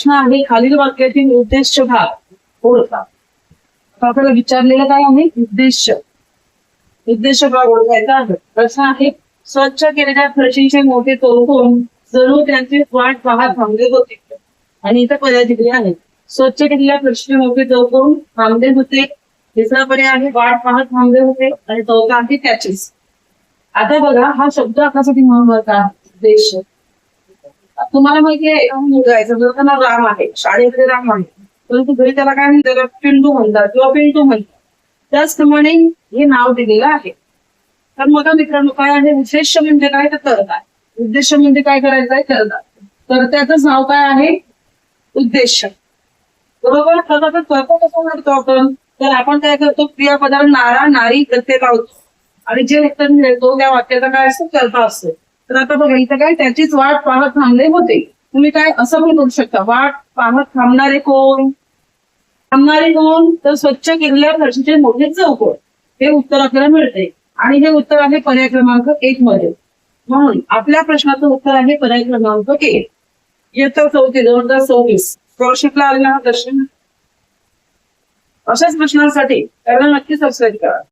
प्रश्न आहे खालील वाक्यातील उद्देश भाग ओळखा. आपल्याला विचारलेलं काय आहे? उद्देश भाग ओळखायचा आहे. प्रश्न आहे स्वच्छ केलेल्या फरशीचे मोठे चौकोन जणू त्यांची वाट पाहत थांबले होते. आणि इथं पर्याय दिले आहेत. स्वच्छ केलेल्या फरशीचे मोठे चौकोन थांबले होते. तिसरा पर्याय आहे वाट पाहत थांबले होते आणि चौथा आहे त्याचीच. आता बघा हा शब्द आपल्यासाठी महत्वाचा आहे. उद्देश तुम्हाला माहिती आहे मुलगा नाव राम आहे, शाळेमध्ये राम आहे, परंतु घरी त्याला काय म्हणतात? पिंटू म्हणतात किंवा पिंटू म्हणतात. त्याचप्रमाणे हे नाव दिलेलं आहे. तर मग मित्रांनो काय आहे? उद्देश म्हणजे काय? तर करतात. उद्देश म्हणजे काय करायचं आहे? करतात. तर त्याच नाव काय आहे? उद्देश. बरोबर. तर करतो कसं करतो आपण? तर आपण काय करतो? क्रियापदाला नारा नारी प्रत्यय लावतो आणि जे उत्तर मिळतो त्या वाक्याचा काय असतो? करता असतो. तर आता बघा इथं काय त्याचीच वाट पाहत थांबले होते. तुम्ही काय असं पण करू शकता. वाट पाहत थांबणारे कोण? थांबणारे कोण? तर स्वच्छ केलेल्या फरशीचे मोठे चौकोन. हे उत्तर आपल्याला मिळते आणि हे उत्तर आहे पर्याय क्रमांक 1 मध्ये. म्हणून आपल्या प्रश्नाचं उत्तर आहे पर्याय क्रमांक 1. इयत्ता 4 2024 स्कॉलरशिपला आलेला हा प्रश्न. अशाच प्रश्नांसाठी त्याला नक्की सबस्क्राईब करा.